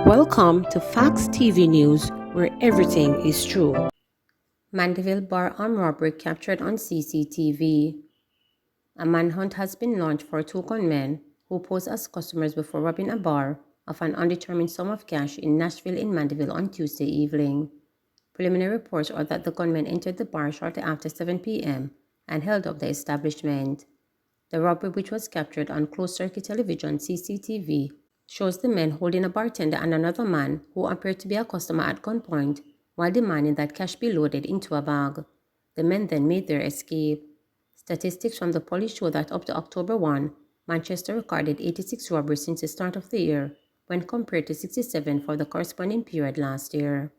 Welcome to Facts TV News, where everything is true. Mandeville bar armed robbery captured on CCTV. A manhunt has been launched for two gunmen who posed as customers before robbing a bar of an undetermined sum of cash in Nashville in Mandeville on Tuesday evening. Preliminary reports are that the gunmen entered the bar shortly after 7 p.m. and held up the establishment. The robbery, which was captured on closed-circuit television CCTV, shows the men holding a bartender and another man who appeared to be a customer at gunpoint while demanding that cash be loaded into a bag. The men then made their escape. Statistics from the police show that up to October 1, Manchester recorded 86 robberies since the start of the year, when compared to 67 for the corresponding period last year.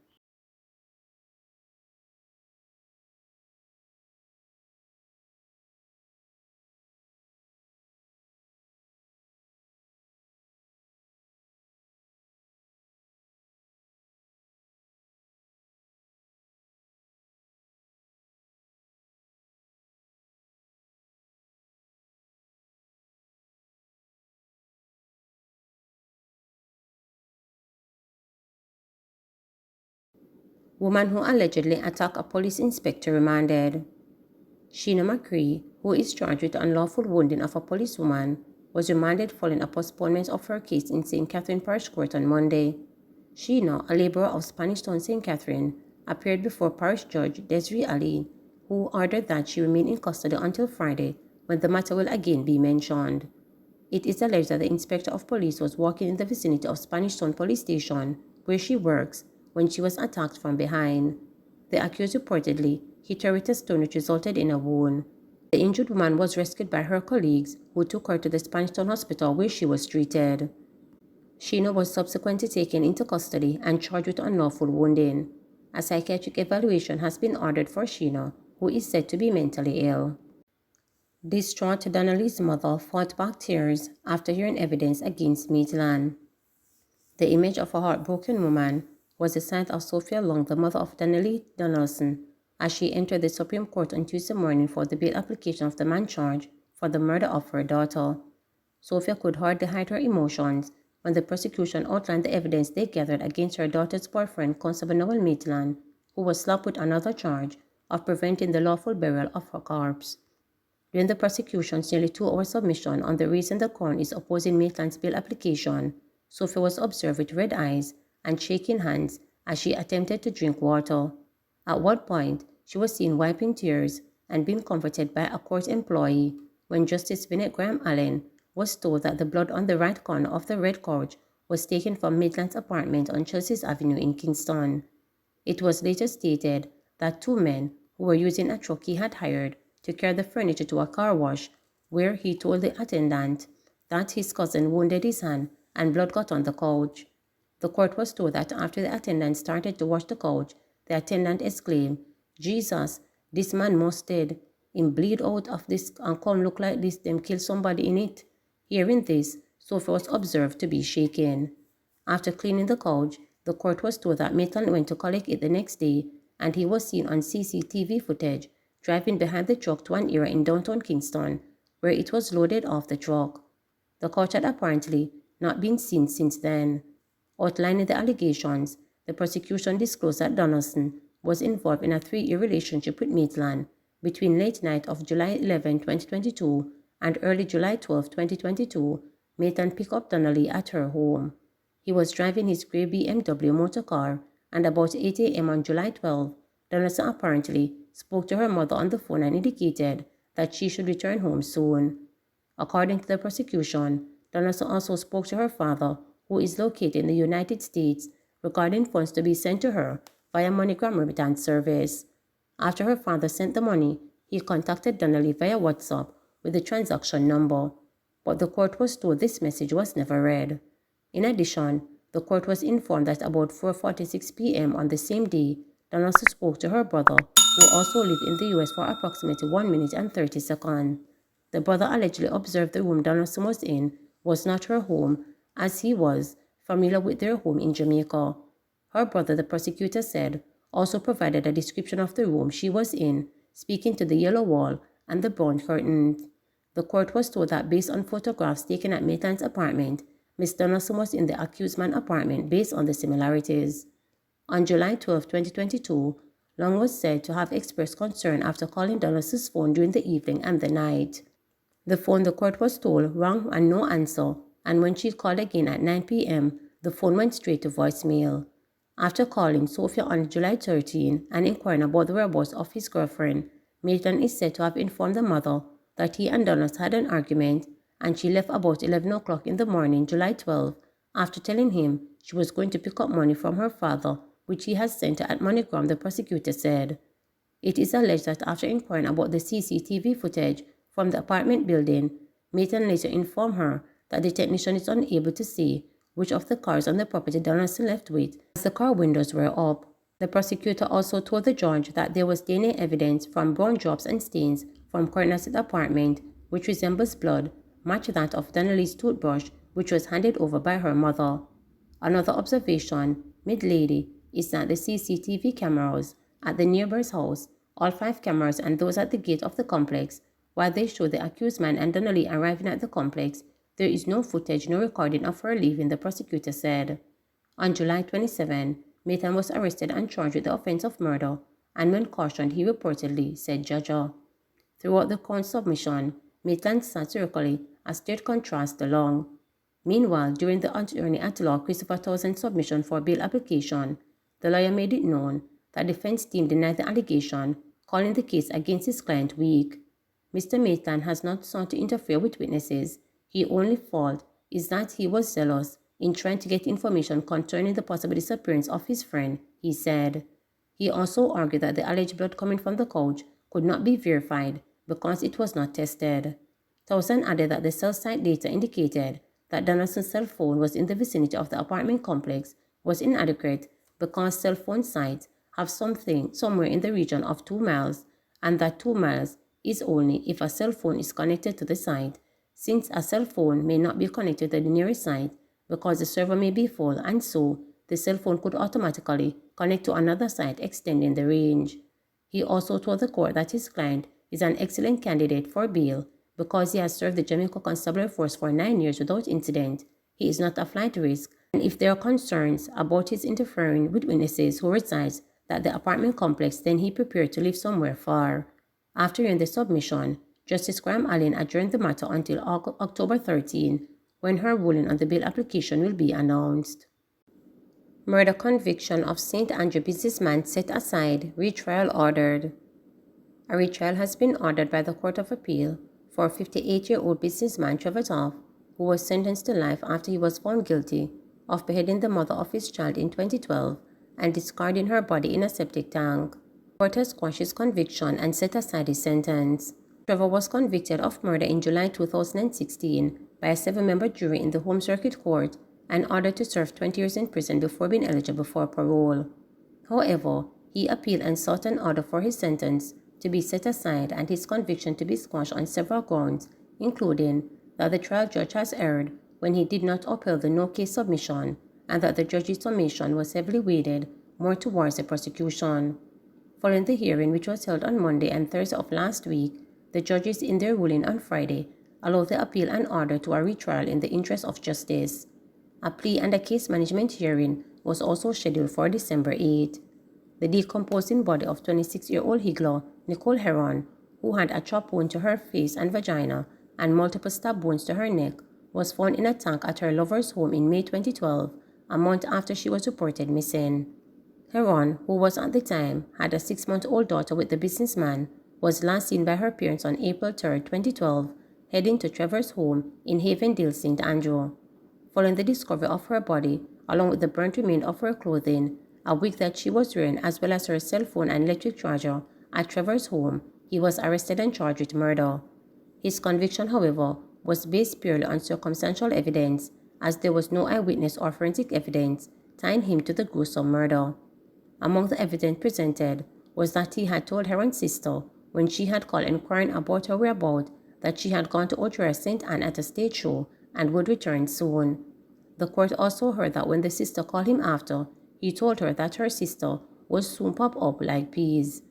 Woman who allegedly attacked a police inspector remanded. Sheena McCree, who is charged with unlawful wounding of a policewoman, was remanded following a postponement of her case in St. Catherine Parish Court on Monday. Sheena, a laborer of Spanish Town, St. Catherine, appeared before Parish Judge Desiree Ali, who ordered that she remain in custody until Friday, when the matter will again be mentioned. It is alleged that the inspector of police was walking in the vicinity of Spanish Town Police Station, where she works, when she was attacked from behind. The accused reportedly hit her with a stone, which resulted in a wound. The injured woman was rescued by her colleagues, who took her to the Spanish Town Hospital, where she was treated. Sheena was subsequently taken into custody and charged with unlawful wounding. A psychiatric evaluation has been ordered for Sheena, who is said to be mentally ill. Distraught Donnelly's mother fought back tears after hearing evidence against Maitland. The image of a heartbroken woman was the sight of Sophia Long, the mother of Donnelly Donaldson, as she entered the Supreme Court on Tuesday morning for the bail application of the man charged for the murder of her daughter. Sophia could hardly hide her emotions when the prosecution outlined the evidence they gathered against her daughter's boyfriend, Constable Noel Maitland, who was slapped with another charge of preventing the lawful burial of her corpse. During the prosecution's nearly 2-hour submission on the reason the Crown is opposing Maitland's bail application, Sophia was observed with red eyes and shaking hands as she attempted to drink water. At one point, she was seen wiping tears and being comforted by a court employee when Justice Vinette Graham Allen was told that the blood on the right corner of the red couch was taken from Maitland's apartment on Chelsea's Avenue in Kingston. It was later stated that two men who were using a truck he had hired to carry the furniture to a car wash, where he told the attendant that his cousin wounded his hand and blood got on the couch. The court was told that after the attendant started to wash the couch, the attendant exclaimed, "Jesus, this man must dead. Him bleed out of this and come look like this, them kill somebody in it." Hearing this, Sophia was observed to be shaken. After cleaning the couch, the court was told that Maitland went to collect it the next day, and he was seen on CCTV footage driving behind the truck to an area in downtown Kingston, where it was loaded off the truck. The couch had apparently not been seen since then. Outlining the allegations, the prosecution disclosed that Donaldson was involved in a 3-year relationship with Maitland between late night of July 11, 2022 and early July 12, 2022. Maitland picked up Donnelly at her home. He was driving his gray BMW motor car, and about 8 a.m. on July 12, Donaldson apparently spoke to her mother on the phone and indicated that she should return home soon. According to the prosecution, Donaldson also spoke to her father, who is located in the United States, regarding funds to be sent to her via MoneyGram remittance service. After her father sent the money, he contacted Donnelly via WhatsApp with the transaction number, but the court was told this message was never read. In addition, the court was informed that about 4:46 p.m. on the same day, Donaldson spoke to her brother, who also lived in the U.S., for approximately 1 minute and 30 seconds. The brother allegedly observed the room Donaldson was in was not her home, as he was familiar with their home in Jamaica. Her brother, the prosecutor said, also provided a description of the room she was in, speaking to the yellow wall and the brown curtains. The court was told that based on photographs taken at Maitland's apartment Ms. Donaldson was in the accused man's apartment based on the similarities. On July 12, 2022, Long was said to have expressed concern after calling Donaldson's phone during the evening and the night. The phone, the court was told, rang and no answer, and when she called again at 9 p.m., the phone went straight to voicemail. After calling Sophia on July 13 and inquiring about the whereabouts of his girlfriend, Maitland is said to have informed the mother that he and Donaldson had an argument, and she left about 11 o'clock in the morning, July 12, after telling him she was going to pick up money from her father, which he had sent her at MoneyGram, the prosecutor said. It is alleged that after inquiring about the CCTV footage from the apartment building, Maitland later informed her that the technician is unable to see which of the cars on the property Donaldson left with, as the car windows were up. The prosecutor also told the judge that there was DNA evidence from brown drops and stains from corners of the apartment, which resembles blood, match that of Donnelly's toothbrush, which was handed over by her mother. Another observation, mid-lady, is that the CCTV cameras at the neighbor's house, all 5 cameras and those at the gate of the complex, while they show the accused man and Donnelly arriving at the complex, there is no footage, no recording of her leaving, the prosecutor said. On July 27, Maitland was arrested and charged with the offense of murder, and when cautioned, he reportedly said Jaja. Throughout the court submission, Maitland satirically a straight contrast to Long. Meanwhile, during the attorney at law Christopher Townsend's submission for bail application, the lawyer made it known that the defense team denied the allegation, calling the case against his client weak. Mr. Maitland has not sought to interfere with witnesses. His only fault is that he was zealous in trying to get information concerning the possible disappearance of his friend, he said. He also argued that the alleged blood coming from the couch could not be verified because it was not tested. Townsend added that the cell site data indicated that Donaldson's cell phone was in the vicinity of the apartment complex was inadequate because cell phone sites have something somewhere in the region of 2 miles, and that 2 miles is only if a cell phone is connected to the site, since a cell phone may not be connected to the nearest site because the server may be full, and so the cell phone could automatically connect to another site, extending the range. He also told the court that his client is an excellent candidate for bail because he has served the Jamaica Constabulary Force for 9 years without incident. He is not a flight risk, and if there are concerns about his interfering with witnesses who resides at the apartment complex, then he prepared to live somewhere far. After hearing the submission, Justice Graham Allen adjourned the matter until October 13, when her ruling on the bail application will be announced. Murder conviction of St. Andrew businessman set aside, retrial ordered. A retrial has been ordered by the Court of Appeal for 58-year-old businessman Trevor Toff, who was sentenced to life after he was found guilty of beheading the mother of his child in 2012 and discarding her body in a septic tank. The court has quashed his conviction and set aside his sentence. Trevor was convicted of murder in July 2016 by a 7-member jury in the Home Circuit Court and ordered to serve 20 years in prison before being eligible for parole. However, he appealed and sought an order for his sentence to be set aside and his conviction to be squashed on several grounds, including that the trial judge has erred when he did not uphold the no-case submission and that the judge's summation was heavily weighted more towards the prosecution. Following the hearing, which was held on Monday and Thursday of last week, the judges in their ruling on Friday allowed the appeal and order to a retrial in the interest of justice. A plea and a case management hearing was also scheduled for December 8. The decomposing body of 26-year-old Higgler, Nicole Heron, who had a chop wound to her face and vagina and multiple stab wounds to her neck, was found in a tank at her lover's home in May 2012, a month after she was reported missing. Heron, who was at the time had a 6-month-old daughter with the businessman, was last seen by her parents on April 3, 2012, heading to Trevor's home in Havendale, St. Andrew. Following the discovery of her body, along with the burnt remains of her clothing, a wig that she was wearing, as well as her cell phone and electric charger at Trevor's home, he was arrested and charged with murder. His conviction, however, was based purely on circumstantial evidence, as there was no eyewitness or forensic evidence tying him to the gruesome murder. Among the evidence presented was that he had told Heron's sister, when she had called inquiring about her whereabouts, that she had gone to Ochoa St. Anne at a stage show and would return soon. The court also heard that when the sister called him after, he told her that her sister would soon pop up like peas.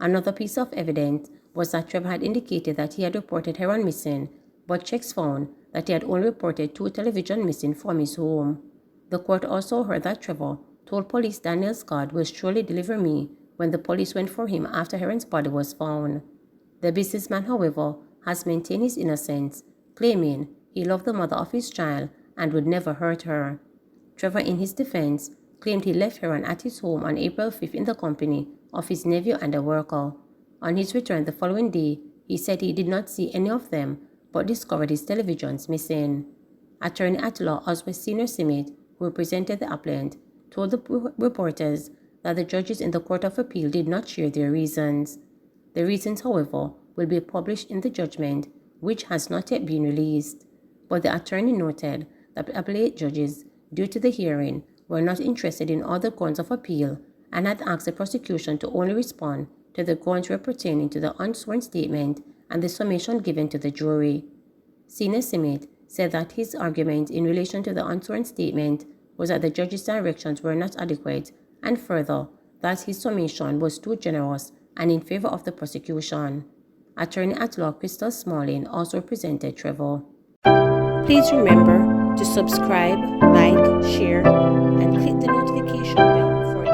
Another piece of evidence was that Trevor had indicated that he had reported Heron missing, but checks found that he had only reported 2 televisions missing from his home. The court also heard that Trevor told police Daniel Scott will surely deliver me when the police went for him after Heron's body was found. The businessman, however, has maintained his innocence, claiming he loved the mother of his child and would never hurt her. Trevor, in his defense, claimed he left Heron at his home on April 5th in the company of his nephew and a worker. On his return the following day, he said he did not see any of them but discovered his televisions missing. Attorney at law Oswald Senior Simit, who represented the appellant, told the reporters that the judges in the Court of Appeal did not share their reasons. The reasons, however, will be published in the judgment, which has not yet been released. But the attorney noted that the appellate judges, due to the hearing, were not interested in other grounds of appeal and had asked the prosecution to only respond to the grounds pertaining to the unsworn statement and the summation given to the jury. Senior Simit said that his argument in relation to the unsworn statement was that the judge's directions were not adequate, and further, that his summation was too generous and in favor of the prosecution. Attorney at law Crystal Smalling also represented Trevor. Please remember to subscribe, like, share, and click the notification bell for